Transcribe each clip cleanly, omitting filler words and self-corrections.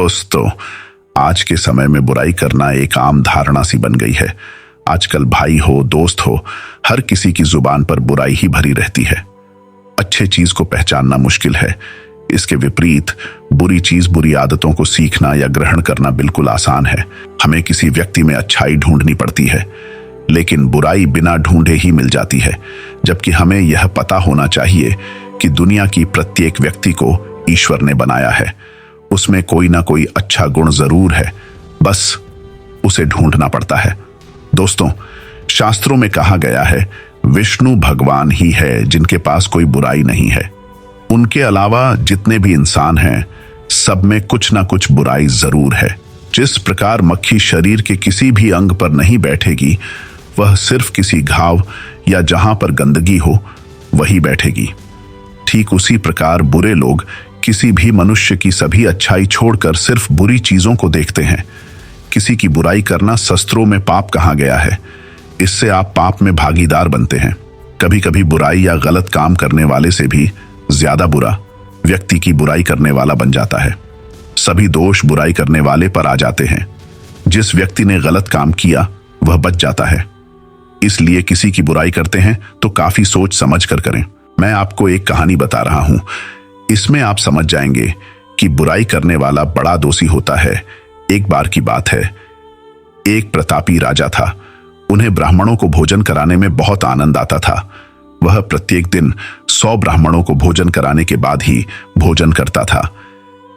दोस्तों, आज के समय में बुराई करना एक आम धारणा सी बन गई है। आजकल भाई हो, दोस्त हो, हर किसी की जुबान पर बुराई ही भरी रहती है। अच्छे चीज को पहचानना मुश्किल है। इसके विपरीत बुरी चीज, बुरी आदतों को सीखना या ग्रहण करना बिल्कुल आसान है। हमें किसी व्यक्ति में अच्छाई ढूंढनी पड़ती है, लेकिन बुराई बिना ढूंढे ही मिल जाती है। जबकि हमें यह पता होना चाहिए कि दुनिया की प्रत्येक व्यक्ति को ईश्वर ने बनाया है। उसमें कोई ना कोई अच्छा गुण जरूर है, बस उसे ढूंढना पड़ता है। दोस्तों, शास्त्रों में कहा गया है, विष्णु भगवान ही है जिनके पास कोई बुराई नहीं है। उनके अलावा जितने भी इंसान हैं, सब में कुछ ना कुछ बुराई जरूर है। जिस प्रकार मक्खी शरीर के किसी भी अंग पर नहीं बैठेगी, वह सिर्फ किसी घाव या जहां पर गंदगी हो वही बैठेगी। ठीक उसी प्रकार बुरे लोग किसी भी मनुष्य की सभी अच्छाई छोड़कर सिर्फ बुरी चीजों को देखते हैं। किसी की बुराई करना शास्त्रों में पाप कहा गया है। इससे आप पाप में भागीदार बनते हैं। कभी कभी बुराई या गलत काम करने वाले से भी ज्यादा बुरा व्यक्ति की बुराई करने वाला बन जाता है। सभी दोष बुराई करने वाले पर आ जाते हैं। जिस व्यक्ति ने गलत काम किया वह बच जाता है। इसलिए किसी की बुराई करते हैं तो काफी सोच समझ कर करें। मैं आपको एक कहानी बता रहा हूं। इसमें आप समझ जाएंगे कि बुराई करने वाला बड़ा दोषी होता है। एक बार की बात है, एक प्रतापी राजा था। उन्हें ब्राह्मणों को भोजन कराने में बहुत आनंद आता था। वह प्रत्येक दिन 100 ब्राह्मणों को भोजन कराने के बाद ही भोजन करता था।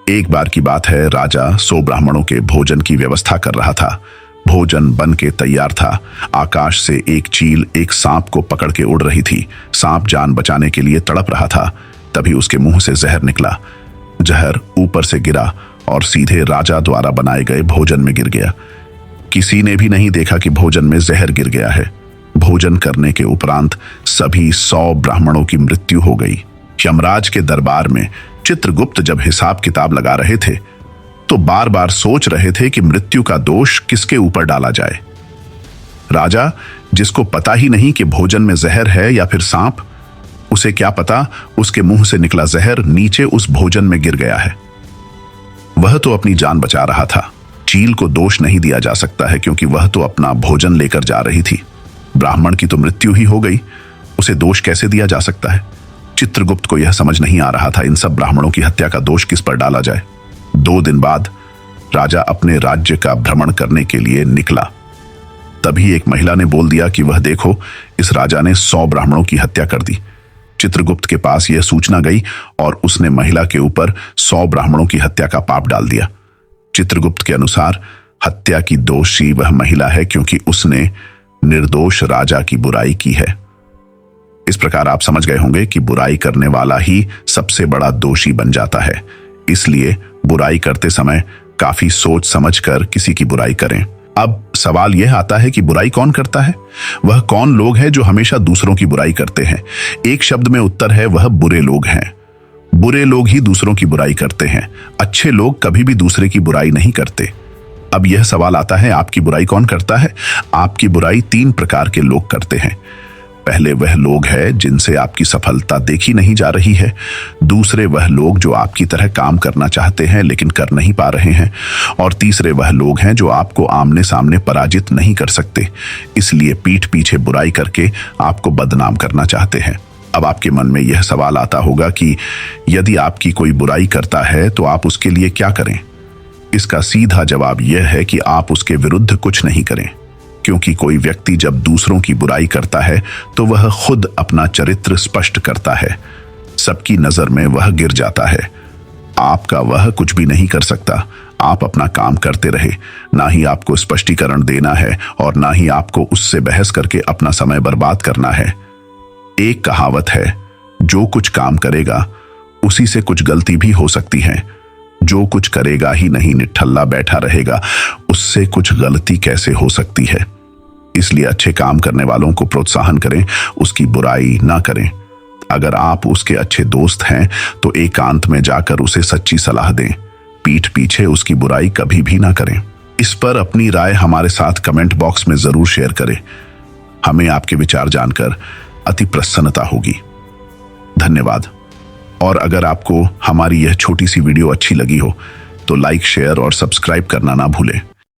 एक बार की बात है, राजा 100 ब्राह्मणों के भोजन की व्यवस्था कर रहा था। भोजन बन के तैयार था। आकाश से एक चील एक सांप को पकड़ के उड़ रही थी। सांप जान बचाने के लिए तड़प रहा था। तभी उसके मुंह से जहर निकला। जहर ऊपर से गिरा और सीधे राजा द्वारा बनाए गए भोजन में गिर गया। किसी ने भी नहीं देखा कि भोजन में जहर गिर गया है। भोजन करने के उपरांत सभी 100 ब्राह्मणों की मृत्यु हो गई। यमराज के दरबार में चित्रगुप्त जब हिसाब किताब लगा रहे थे तो बार बार सोच रहे थे कि मृत्यु का दोष किसके ऊपर डाला जाए। राजा, जिसको पता ही नहीं कि भोजन में जहर है या फिर सांप, उसे क्या पता उसके मुंह से निकला जहर नीचे उस भोजन में गिर गया है। वह तो अपनी जान बचा रहा था। चील को दोष नहीं दिया जा सकता है क्योंकि वह तो अपना भोजन लेकर जा रही थी। ब्राह्मण की तो मृत्यु ही हो गई, उसे दोष कैसे दिया जा सकता है। चित्रगुप्त को यह समझ नहीं आ रहा था इन सब ब्राह्मणों की हत्या का दोष किस पर डाला जाए। 2 दिन बाद राजा अपने राज्य का भ्रमण करने के लिए निकला। तभी एक महिला ने बोल दिया कि वह देखो, इस राजा ने 100 ब्राह्मणों की हत्या कर दी। चित्रगुप्त के पास यह सूचना गई और उसने महिला के ऊपर 100 ब्राह्मणों की हत्या का पाप डाल दिया। चित्रगुप्त के अनुसार हत्या की दोषी वह महिला है क्योंकि उसने निर्दोष राजा की बुराई की है। इस प्रकार आप समझ गए होंगे कि बुराई करने वाला ही सबसे बड़ा दोषी बन जाता है। इसलिए बुराई करते समय काफी सोच समझकर किसी की बुराई करें। अब सवाल यह आता है कि बुराई कौन करता है? वह कौन लोग हैं जो हमेशा दूसरों की बुराई करते हैं? एक शब्द में उत्तर है, वह बुरे लोग हैं। बुरे लोग ही दूसरों की बुराई करते हैं। अच्छे लोग कभी भी दूसरे की बुराई नहीं करते। अब यह सवाल आता है, आपकी बुराई कौन करता है? आपकी बुराई 3 प्रकार के लोग करते हैं। पहले वह लोग हैं जिनसे आपकी सफलता देखी नहीं जा रही है। दूसरे वह लोग जो आपकी तरह काम करना चाहते हैं लेकिन कर नहीं पा रहे हैं। और तीसरे वह लोग हैं जो आपको आमने सामने पराजित नहीं कर सकते, इसलिए पीठ पीछे बुराई करके आपको बदनाम करना चाहते हैं। अब आपके मन में यह सवाल आता होगा कि यदि आपकी कोई बुराई करता है तो आप उसके लिए क्या करें? इसका सीधा जवाब यह है कि आप उसके विरुद्ध कुछ नहीं करें, क्योंकि कोई व्यक्ति जब दूसरों की बुराई करता है तो वह खुद अपना चरित्र स्पष्ट करता है। सबकी नजर में वह गिर जाता है। आपका वह कुछ भी नहीं कर सकता। आप अपना काम करते रहे। ना ही आपको स्पष्टीकरण देना है और ना ही आपको उससे बहस करके अपना समय बर्बाद करना है। एक कहावत है, जो कुछ काम करेगा उसी से कुछ गलती भी हो सकती है। जो कुछ करेगा ही नहीं निठल्ला बैठा रहेगा, उससे कुछ गलती कैसे हो सकती है। इसलिए अच्छे काम करने वालों को प्रोत्साहन करें, उसकी बुराई ना करें। अगर आप उसके अच्छे दोस्त हैं तो एकांत में जाकर उसे सच्ची सलाह दें। पीठ पीछे उसकी बुराई कभी भी ना करें। इस पर अपनी राय हमारे साथ कमेंट बॉक्स में जरूर शेयर करें। हमें आपके विचार जानकर अति प्रसन्नता होगी। धन्यवाद। और अगर आपको हमारी यह छोटी सी वीडियो अच्छी लगी हो तो लाइक, शेयर और सब्सक्राइब करना ना भूलें।